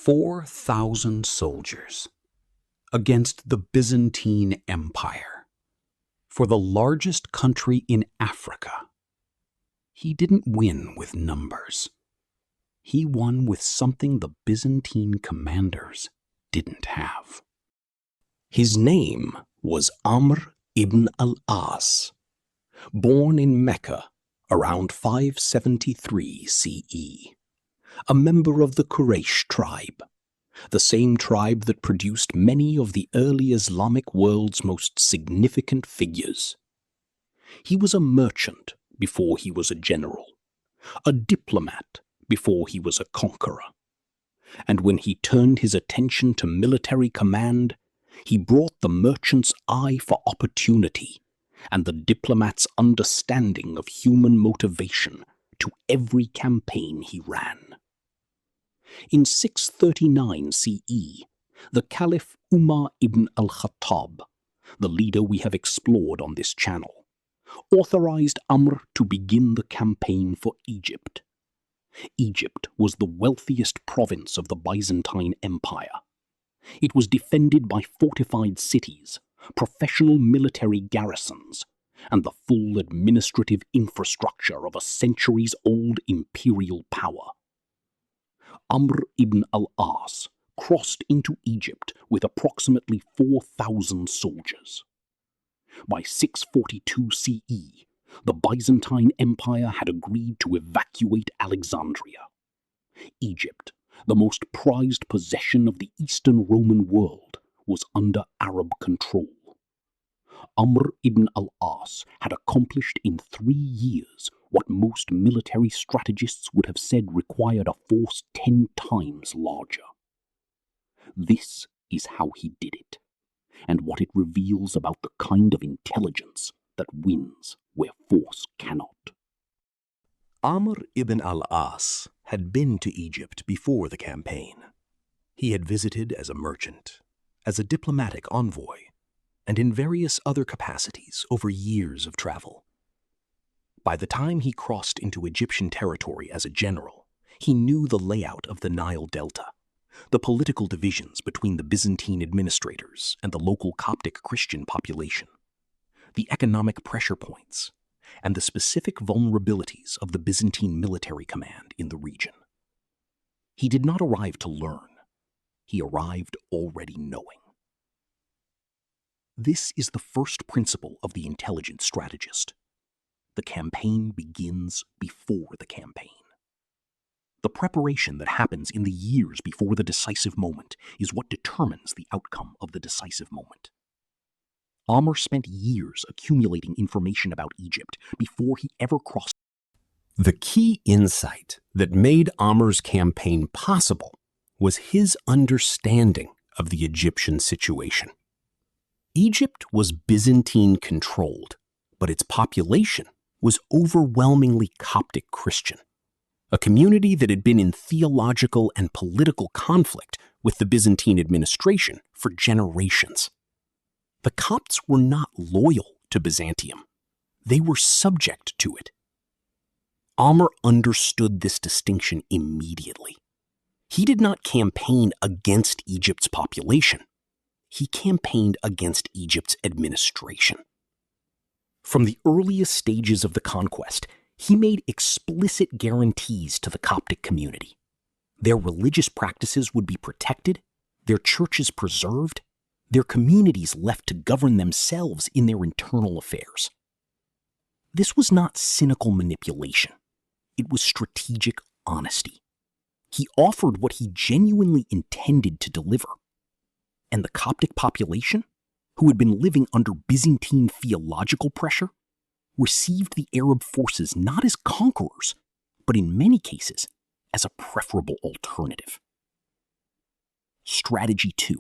4,000 soldiers against the Byzantine Empire for the largest country in Africa. He didn't win with numbers. He won with something the Byzantine commanders didn't have. His name was Amr ibn al-As, born in Mecca around 573 CE, a member of the Quraysh tribe, the same tribe that produced many of the early Islamic world's most significant figures. He was a merchant before he was a general, a diplomat before he was a conqueror. And when he turned his attention to military command, he brought the merchant's eye for opportunity and the diplomat's understanding of human motivation to every campaign he ran. In 639 CE, the Caliph Umar ibn al-Khattab, the leader we have explored on this channel, authorized Amr to begin the campaign for Egypt. Egypt was the wealthiest province of the Byzantine Empire. It was defended by fortified cities, professional military garrisons, and the full administrative infrastructure of a centuries-old imperial power. Amr ibn al-As crossed into Egypt with approximately 4,000 soldiers. By 642 CE, the Byzantine Empire had agreed to evacuate Alexandria. Egypt, the most prized possession of the Eastern Roman world, was under Arab control. Amr ibn al-As had accomplished in 3 years what most military strategists would have said required a force 10 times larger. This is how he did it, and what it reveals about the kind of intelligence that wins where force cannot. Amr ibn al-As had been to Egypt before the campaign. He had visited as a merchant, as a diplomatic envoy, and in various other capacities over years of travel. By the time he crossed into Egyptian territory as a general, he knew the layout of the Nile Delta, the political divisions between the Byzantine administrators and the local Coptic Christian population, the economic pressure points, and the specific vulnerabilities of the Byzantine military command in the region. He did not arrive to learn. He arrived already knowing. This is the first principle of the intelligent strategist. The campaign begins before the campaign. The preparation that happens in the years before the decisive moment is what determines the outcome of the decisive moment. Amr spent years accumulating information about Egypt before he ever crossed. The key insight that made Amr's campaign possible was his understanding of the Egyptian situation. Egypt was Byzantine-controlled, but its population was overwhelmingly Coptic Christian, a community that had been in theological and political conflict with the Byzantine administration for generations. The Copts were not loyal to Byzantium. They were subject to it. Amr understood this distinction immediately. He did not campaign against Egypt's population. He campaigned against Egypt's administration. From the earliest stages of the conquest, he made explicit guarantees to the Coptic community. Their religious practices would be protected, their churches preserved, their communities left to govern themselves in their internal affairs. This was not cynical manipulation. It was strategic honesty. He offered what he genuinely intended to deliver. And the Coptic population, who had been living under Byzantine theological pressure, received the Arab forces not as conquerors, but in many cases as a preferable alternative. Strategy 2.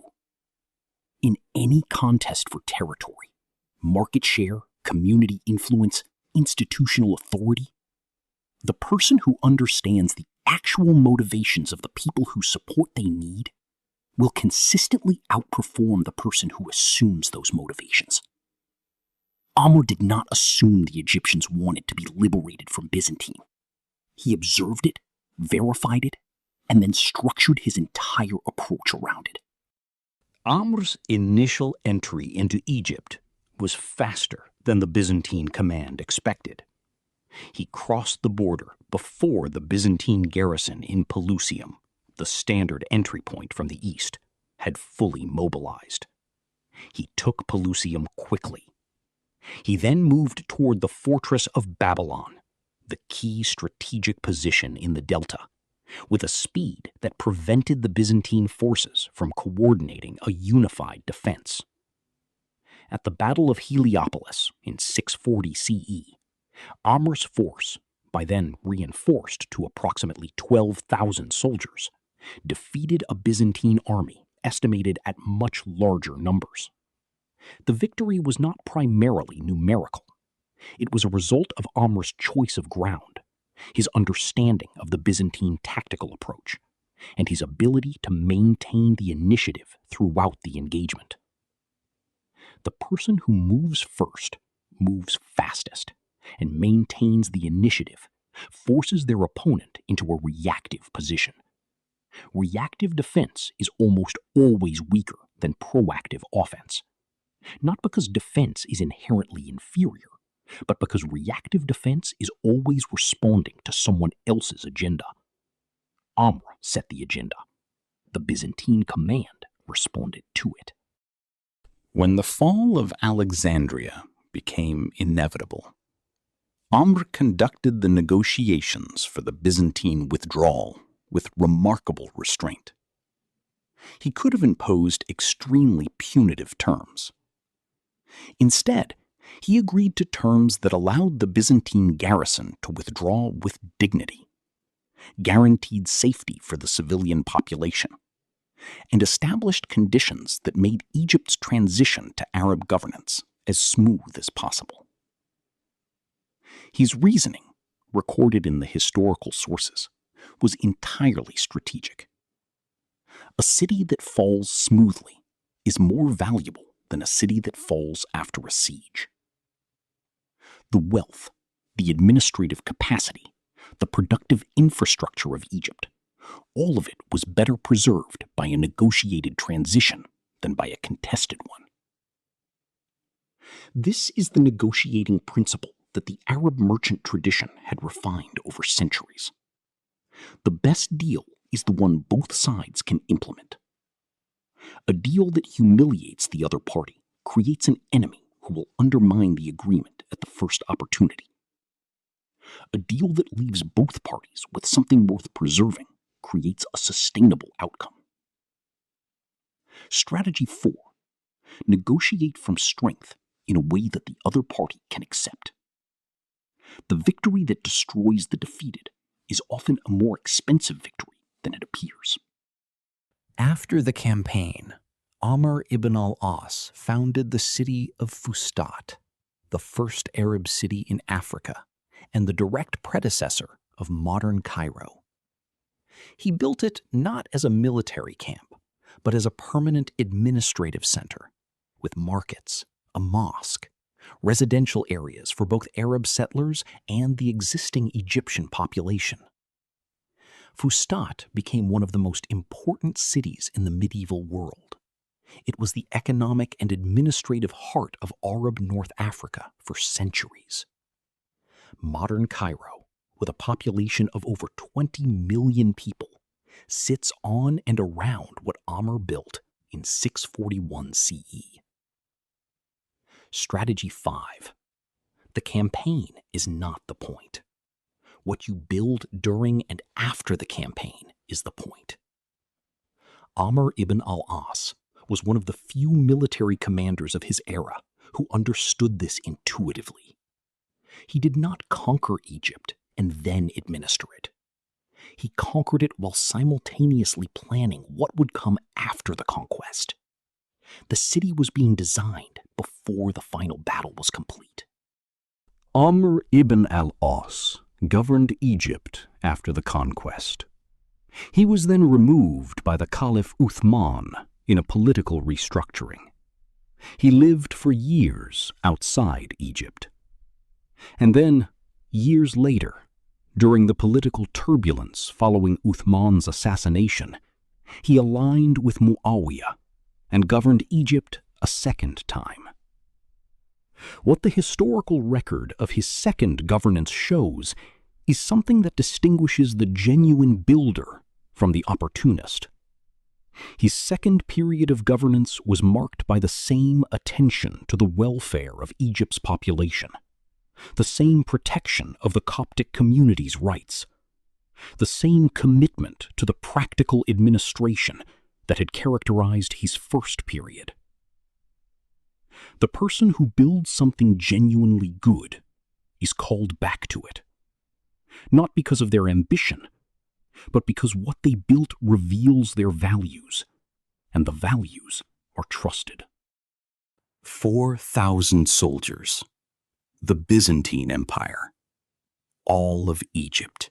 In any contest for territory, market share, community influence, institutional authority, the person who understands the actual motivations of the people whose support they need will consistently outperform the person who assumes those motivations. Amr did not assume the Egyptians wanted to be liberated from Byzantine. He observed it, verified it, and then structured his entire approach around it. Amr's initial entry into Egypt was faster than the Byzantine command expected. He crossed the border before the Byzantine garrison in Pelusium, the standard entry point from the east, had fully mobilized. He took Pelusium quickly. He then moved toward the fortress of Babylon, the key strategic position in the delta, with a speed that prevented the Byzantine forces from coordinating a unified defense. At the Battle of Heliopolis in 640 CE, Amr's force, by then reinforced to approximately 12,000 soldiers, defeated a Byzantine army estimated at much larger numbers. The victory was not primarily numerical. It was a result of Amr's choice of ground, his understanding of the Byzantine tactical approach, and his ability to maintain the initiative throughout the engagement. The person who moves first moves fastest and maintains the initiative, forces their opponent into a reactive position. Reactive defense is almost always weaker than proactive offense, not because defense is inherently inferior, but because reactive defense is always responding to someone else's agenda. Amr set the agenda. The Byzantine command responded to it. When the fall of Alexandria became inevitable, Amr conducted the negotiations for the Byzantine withdrawal with remarkable restraint. He could have imposed extremely punitive terms. Instead, he agreed to terms that allowed the Byzantine garrison to withdraw with dignity, guaranteed safety for the civilian population, and established conditions that made Egypt's transition to Arab governance as smooth as possible. His reasoning, recorded in the historical sources, was entirely strategic. A city that falls smoothly is more valuable than a city that falls after a siege. The wealth, the administrative capacity, the productive infrastructure of Egypt, all of it was better preserved by a negotiated transition than by a contested one. This is the negotiating principle that the Arab merchant tradition had refined over centuries. The best deal is the one both sides can implement. A deal that humiliates the other party creates an enemy who will undermine the agreement at the first opportunity. A deal that leaves both parties with something worth preserving creates a sustainable outcome. Strategy 4. Negotiate from strength in a way that the other party can accept. The victory that destroys the defeated is often a more expensive victory than it appears. After the campaign, Amr ibn al-As founded the city of Fustat, the first Arab city in Africa and the direct predecessor of modern Cairo. He built it not as a military camp, but as a permanent administrative center, with markets, a mosque, residential areas for both Arab settlers and the existing Egyptian population. Fustat became one of the most important cities in the medieval world. It was the economic and administrative heart of Arab North Africa for centuries. Modern Cairo, with a population of over 20 million people, sits on and around what Amr built in 641 CE. Strategy 5. The campaign is not the point. What you build during and after the campaign is the point. Amr ibn al-As was one of the few military commanders of his era who understood this intuitively. He did not conquer Egypt and then administer it. He conquered it while simultaneously planning what would come after the conquest. The city was being designed before the final battle was complete. Amr ibn al-As governed Egypt after the conquest. He was then removed by the Caliph Uthman in a political restructuring. He lived for years outside Egypt. And then, years later, During the political turbulence following Uthman's assassination, he aligned with Muawiyah and governed Egypt a second time. What the historical record of his second governance shows is something that distinguishes the genuine builder from the opportunist. His second period of governance was marked by the same attention to the welfare of Egypt's population, the same protection of the Coptic community's rights, the same commitment to the practical administration that had characterized his first period. The person who builds something genuinely good is called back to it, not because of their ambition, but because what they built reveals their values, and the values are trusted. 4,000 soldiers, the Byzantine Empire, all of Egypt,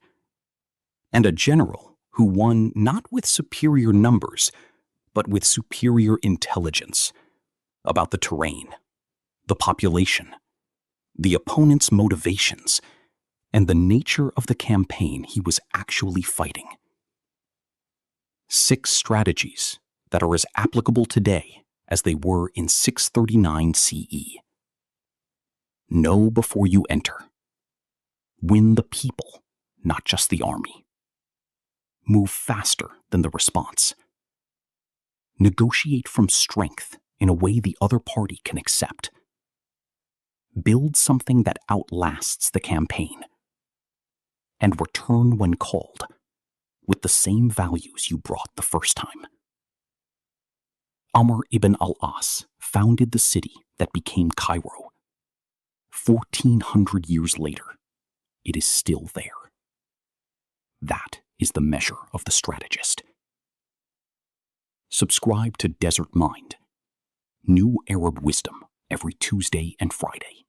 and a general who won not with superior numbers, but with superior intelligence about the terrain, the population, the opponent's motivations, and the nature of the campaign he was actually fighting. 6 strategies that are as applicable today as they were in 639 CE. Know before you enter. Win the people, not just the army. Move faster than the response. Negotiate from strength in a way the other party can accept. Build something that outlasts the campaign. And return when called, with the same values you brought the first time. Amr ibn al-As founded the city that became Cairo. 1,400 years later, it is still there. That is the measure of the strategist. Subscribe to Desert Mind. New Arab wisdom every Tuesday and Friday.